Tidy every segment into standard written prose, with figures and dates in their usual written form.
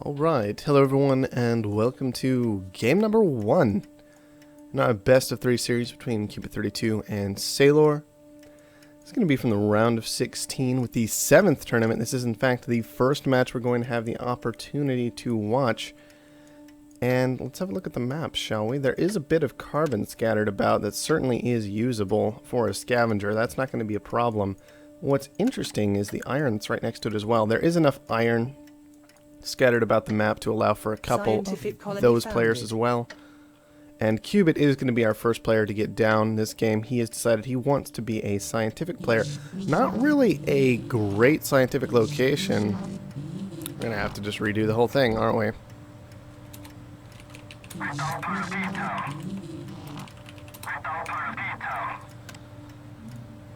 Alright, hello everyone and welcome to game number 1 in our best of 3 series between Cubit 32 and Seilore. It's going to be from the round of 16 with the 7th tournament. This is in fact the first match we're going to have the opportunity to watch. And let's have a look at the map, shall we? There is a bit of carbon scattered about that certainly is usable for a scavenger. That's not going to be a problem. What's interesting is the iron that's right next to it as well. There is enough iron scattered about the map to allow for a couple of those players as well. And Cubit is going to be our first player to get down this game. He has decided he wants to be a scientific player. Not really a great scientific location. We're going to have to just redo the whole thing, aren't we?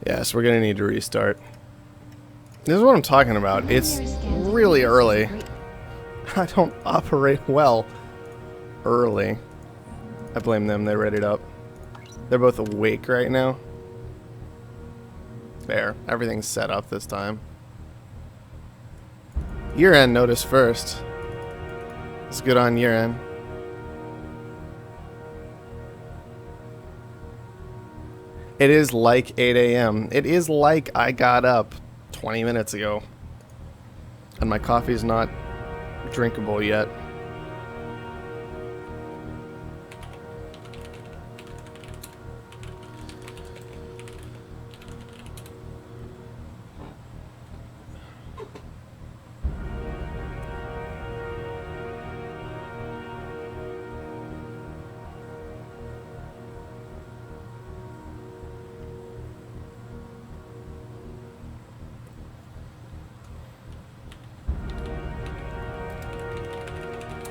Yes, we're going to need to restart. This is what I'm talking about. It's really early. I don't operate well early. I blame them, they readied up. They're both awake right now. There, everything's set up this time. Year end notice first. It's good on year end. It is like 8 a.m. It is like I got up 20 minutes ago. And my coffee's not drinkable yet.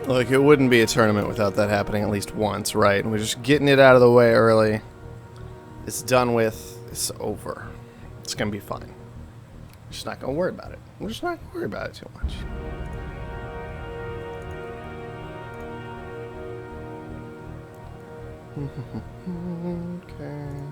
Look, it wouldn't be a tournament without that happening at least once, right? We're just getting it out of the way early. It's done with. It's over. It's going to be fine. We're just not going to worry about it. We're just not going to worry about it too much. Okay.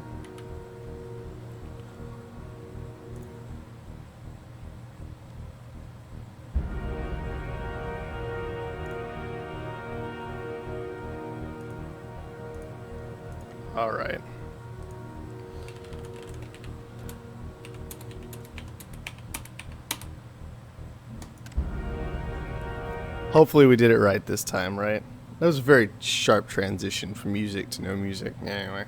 All right. Hopefully we did it right this time, right? That was a very sharp transition from music to no music. Anyway.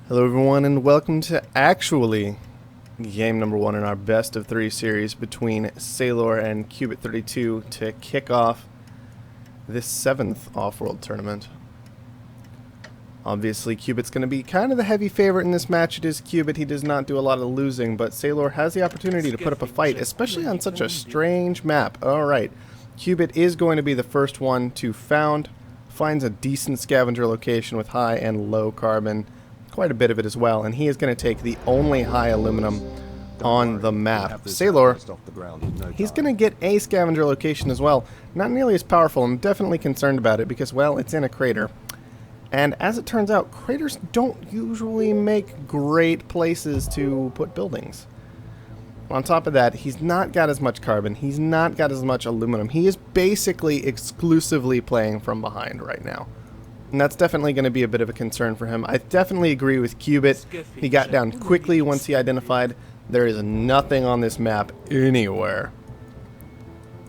Hello everyone and welcome to actually game number 1 in our best of 3 series between Seilore and Cubit 32 to kick off this 7th Offworld tournament. Obviously, Cubit's going to be kind of the heavy favorite in this match. It is Cubit. He does not do a lot of losing, but Seilore has the opportunity to put up a fight, especially on such a strange map. Alright, Cubit is going to be the first one to found. Finds a decent scavenger location with high and low carbon. Quite a bit of it as well, and he is going to take the only high aluminum on the map. Seilore, he's going to get a scavenger location as well. Not nearly as powerful. I'm definitely concerned about it because, well, it's in a crater. And as it turns out, craters don't usually make great places to put buildings. On top of that, he's not got as much carbon. He's not got as much aluminum. He is basically exclusively playing from behind right now. And that's definitely going to be a bit of a concern for him. I definitely agree with Cubit. He got down quickly once he identified there is nothing on this map anywhere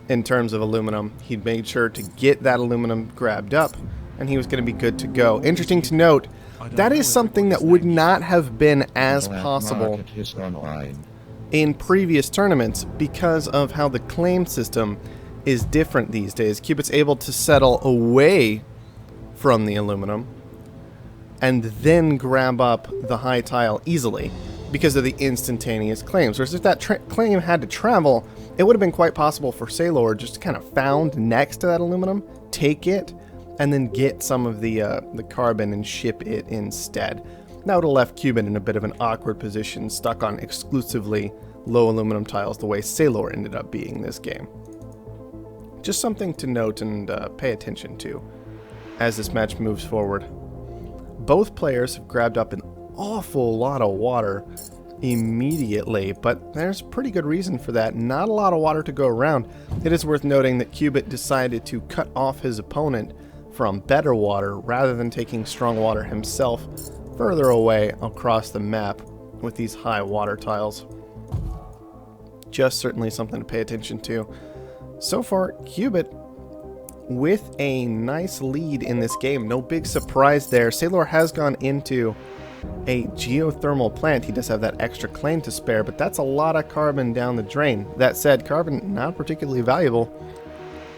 in terms of aluminum. He made sure to get that aluminum grabbed up, and he was going to be good to go. Interesting to note, that is something that would not have been as possible in previous tournaments because of how the claim system is different these days. Cubit's able to settle away from the aluminum and then grab up the high tile easily because of the instantaneous claims. Whereas if that claim had to travel, it would have been quite possible for Seilore just to kind of found next to that aluminum, take it, and then get some of the carbon and ship it instead. That would have left Cubit in a bit of an awkward position, stuck on exclusively low aluminum tiles the way Seilore ended up being this game. Just something to note and pay attention to as this match moves forward. Both players have grabbed up an awful lot of water immediately, but there's pretty good reason for that. Not a lot of water to go around. It is worth noting that Cubit decided to cut off his opponent from better water rather than taking strong water himself further away across the map with these high water tiles. Just certainly something to pay attention to. So far, Cubit with a nice lead in this game. No big surprise there. Seilore has gone into a geothermal plant. He does have that extra claim to spare, but that's a lot of carbon down the drain. That said, carbon not particularly valuable,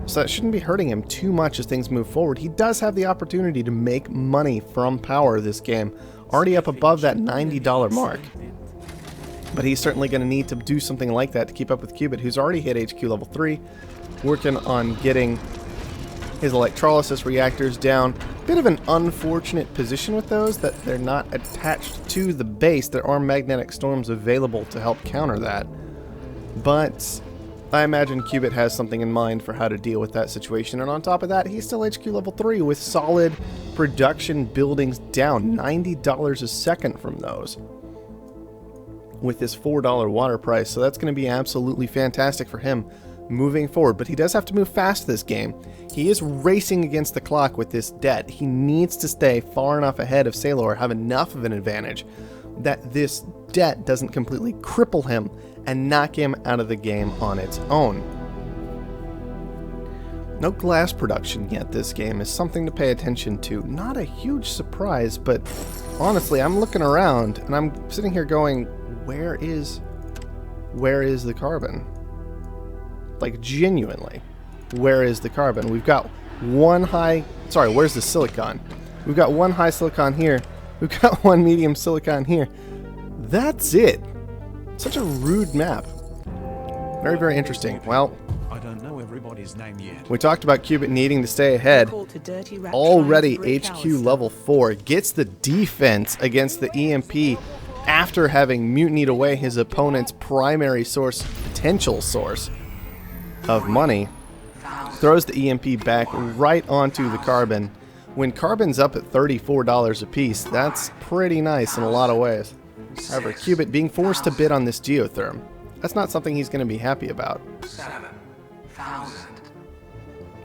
so that shouldn't be hurting him too much as things move forward. He does have the opportunity to make money from power this game, already up above that $90 mark. But he's certainly going to need to do something like that to keep up with Cubit, who's already hit HQ level 3, working on getting his electrolysis reactors down. Bit of an unfortunate position with those, that they're not attached to the base. There are magnetic storms available to help counter that. But I imagine Cubit has something in mind for how to deal with that situation. And on top of that, he's still HQ level 3 with solid production buildings down. $90 a second from those, with this $4 water price. So that's going to be absolutely fantastic for him moving forward. But he does have to move fast this game. He is racing against the clock with this debt. He needs to stay far enough ahead of Seilore, have enough of an advantage that this debt doesn't completely cripple him and knock him out of the game on its own. No glass production yet this game is something to pay attention to. Not a huge surprise, but honestly, I'm looking around and I'm sitting here going, where is the carbon? Like, genuinely, where is the carbon? We've got one high, sorry, where's the silicon? We've got one high silicon here. We've got one medium silicon here. That's it. Such a rude map. Very, very interesting. Well, I don't know everybody's name yet. We talked about Cubit needing to stay ahead. Already HQ level 4. Gets the defense against the EMP after having mutinied away his opponent's primary source, potential source of money. Throws the EMP back right onto the carbon. When carbon's up at $34 a piece, that's pretty nice in a lot of ways. However, Cubit being forced to bid on this geotherm, that's not something he's going to be happy about. 7,000.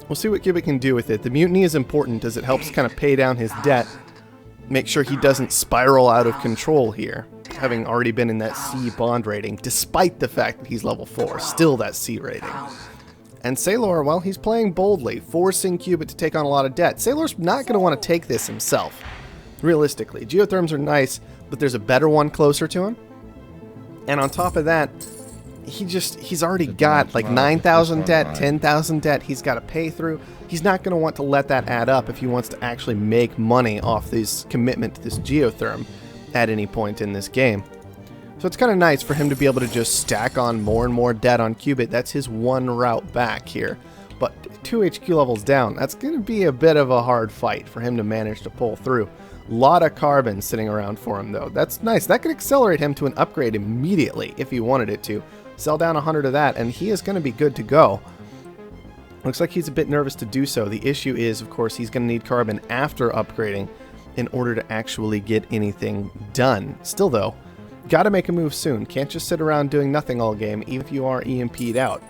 We'll see what Cubit can do with it. The mutiny is important as it helps kind of pay down his debt. Make sure he doesn't spiral out of control here, having already been in that C bond rating, despite the fact that he's level 4, still that C rating. And Seilore, well, he's playing boldly, forcing Cubit to take on a lot of debt. Sailore's not going to want to take this himself, realistically. Geotherms are nice, but there's a better one closer to him. And on top of that, he's already got like 9,000 debt, 10,000 debt he's got to pay through. He's not going to want to let that add up if he wants to actually make money off this commitment to this geotherm at any point in this game. So it's kind of nice for him to be able to just stack on more and more debt on Cubit. That's his one route back here. But 2 HQ levels down, that's going to be a bit of a hard fight for him to manage to pull through. A lot of carbon sitting around for him, though. That's nice. That could accelerate him to an upgrade immediately if he wanted it to. Sell down 100 of that, and he is going to be good to go. Looks like he's a bit nervous to do so. The issue is, of course, he's going to need carbon after upgrading in order to actually get anything done. Still, though, got to make a move soon. Can't just sit around doing nothing all game, even if you are EMP'd out.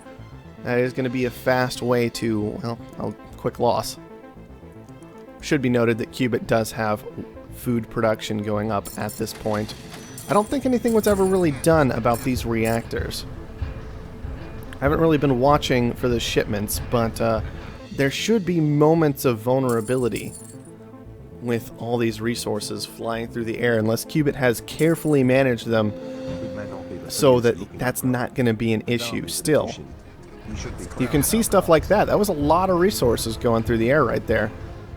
That is going to be a fast way to, well, a quick loss. Should be noted that Cubit does have food production going up at this point. I don't think anything was ever really done about these reactors. I haven't really been watching for the shipments, but there should be moments of vulnerability with all these resources flying through the air, unless Cubit has carefully managed them so that that's not going to be an issue still. You can see stuff like that. That was a lot of resources going through the air right there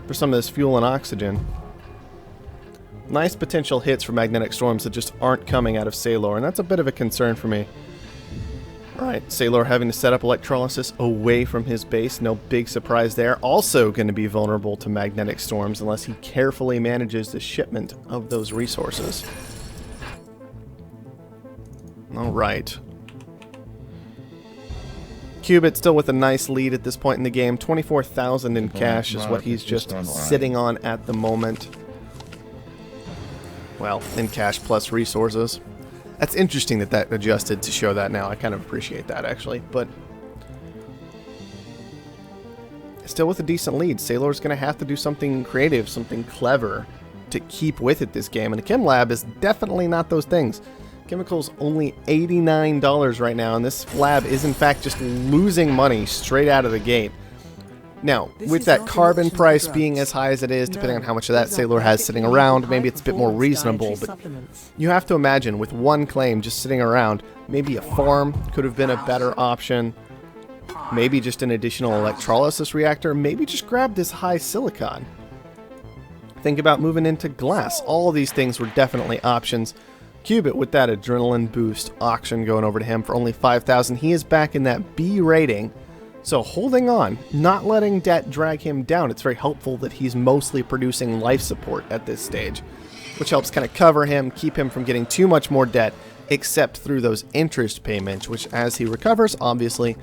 for some of this fuel and oxygen. Nice potential hits for magnetic storms that just aren't coming out of Seilore, and that's a bit of a concern for me. Alright, Seilore having to set up electrolysis away from his base, no big surprise there. Also going to be vulnerable to magnetic storms unless he carefully manages the shipment of those resources. Alright. Cubit still with a nice lead at this point in the game. 24,000 in cash is what he's just sitting on at the moment. Well, in cash plus resources. That's interesting that that adjusted to show that now. I kind of appreciate that, actually. But still with a decent lead, Seilore's going to have to do something creative, something clever to keep with it this game. And the Chem Lab is definitely not those things. Chemical's only $89 right now, and this lab is in fact just losing money straight out of the gate. Now, with that carbon price being as high as it is, depending on how much of that Seilore has sitting around, maybe it's a bit more reasonable, but you have to imagine with one claim just sitting around, maybe a farm could have been a better option, maybe just an additional electrolysis reactor, maybe just grab this high silicon. Think about moving into glass. All of these things were definitely options. Cubit with that adrenaline boost auction going over to him for only 5,000. He is back in that B rating. So holding on, not letting debt drag him down. It's very helpful that he's mostly producing life support at this stage, which helps kind of cover him, keep him from getting too much more debt, except through those interest payments, which as he recovers, obviously,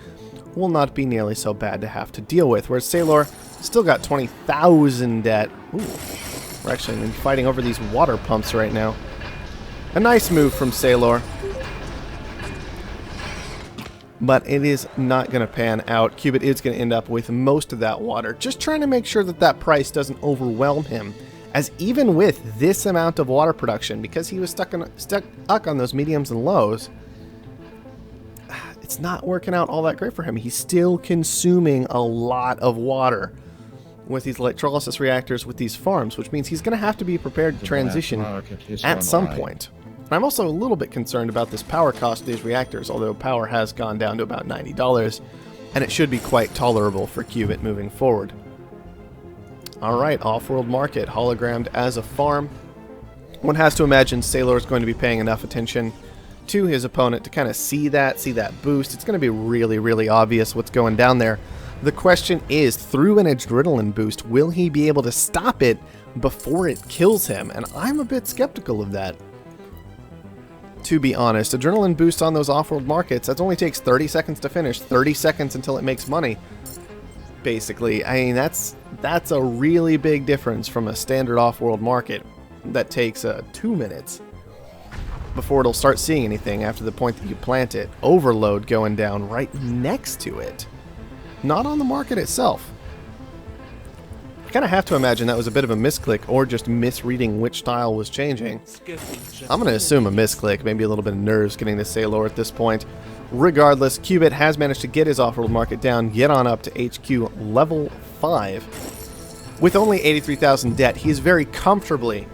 will not be nearly so bad to have to deal with. Whereas Seilore still got 20,000 debt. Ooh, we're actually fighting over these water pumps right now. A nice move from Seilore. But it is not going to pan out. Cubit is going to end up with most of that water. Just trying to make sure that that price doesn't overwhelm him. As even with this amount of water production, because he was stuck on those mediums and lows, it's not working out all that great for him. He's still consuming a lot of water with these electrolysis reactors, with these farms, which means he's going to have to be prepared to transition at some point. I'm also a little bit concerned about this power cost of these reactors, although power has gone down to about $90, and it should be quite tolerable for Cubit moving forward. Alright, Offworld Market, hologrammed as a farm. One has to imagine Seilore is going to be paying enough attention to his opponent to kind of see that boost. It's going to be really, really obvious what's going down there. The question is, through an adrenaline boost, will he be able to stop it before it kills him? And I'm a bit skeptical of that. To be honest, adrenaline boosts on those off-world markets, that only takes 30 seconds to finish, 30 seconds until it makes money. Basically, I mean, that's a really big difference from a standard off-world market that takes 2 minutes before it'll start seeing anything after the point that you plant it. Overload going down right next to it, not on the market itself. I kind of have to imagine that was a bit of a misclick or just misreading which tile was changing. I'm going to assume a misclick, maybe a little bit of nerves getting to Seilore at this point. Regardless, Cubit has managed to get his off-world market down, get on up to HQ level 5. With only 83,000 debt, he is very comfortably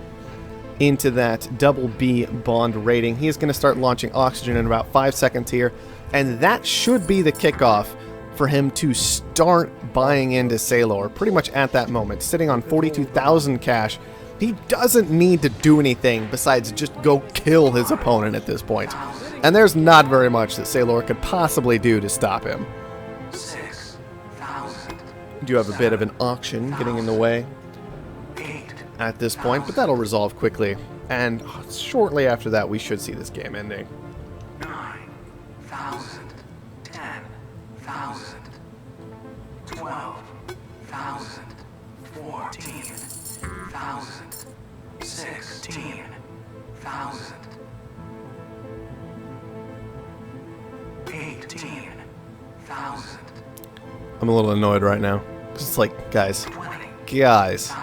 into that double B bond rating. He is going to start launching oxygen in about 5 seconds here, and that should be the kickoff for him to start buying into Seilore pretty much at that moment, sitting on 42,000 cash. He doesn't need to do anything besides just go kill his opponent at this point. And there's not very much that Seilore could possibly do to stop him. 6,000. Do have a bit of an auction getting in the way at this point, but that'll resolve quickly. And shortly after that, we should see this game ending. 9,000. 10,000. 12,000. 14,000. 16,000. 18,000. I'm a little annoyed right now. It's like, guys, 20,000.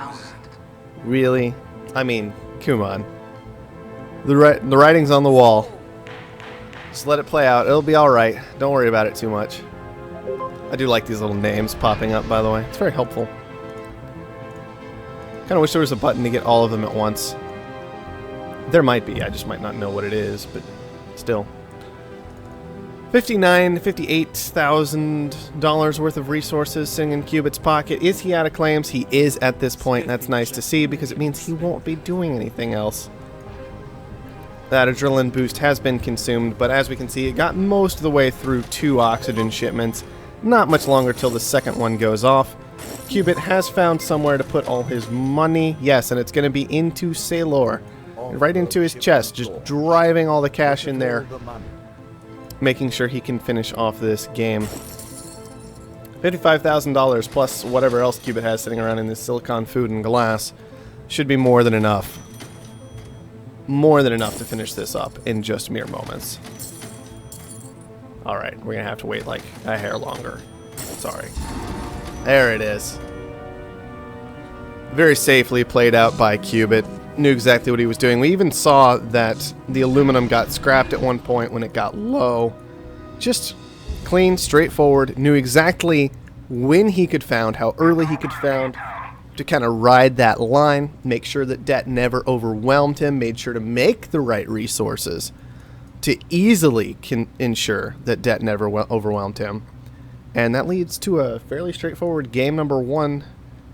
really? I mean, come on. The writing's on the wall. Just let it play out. It'll be alright. Don't worry about it too much. I do like these little names popping up, by the way. It's very helpful. Kind of wish there was a button to get all of them at once. There might be. I just might not know what it is, but still. $58,000 worth of resources sitting in Cubit's pocket. Is he out of claims? He is at this point, and that's nice to see because it means he won't be doing anything else. That adrenaline boost has been consumed, but as we can see, it got most of the way through 2 oxygen shipments. Not much longer till the second one goes off. Cubit has found somewhere to put all his money. Yes, and it's going to be into Seilore. Right into his chest, just driving all the cash in there, making sure he can finish off this game. $55,000 plus whatever else Cubit has sitting around in this silicon food and glass should be more than enough. more than enough to finish this up in just mere moments. Alright, we're going to have to wait like a hair longer. Sorry. There it is. Very safely played out by Cubit. Knew exactly what he was doing. We even saw that the aluminum got scrapped at one point when it got low. Just clean, straightforward. Knew exactly when he could found, how early he could found, to kind of ride that line, make sure that debt never overwhelmed him, made sure to make the right resources to easily ensure that debt never overwhelmed him. And that leads to a fairly straightforward game number 1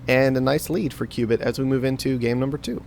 and a nice lead for Cubit as we move into game number 2.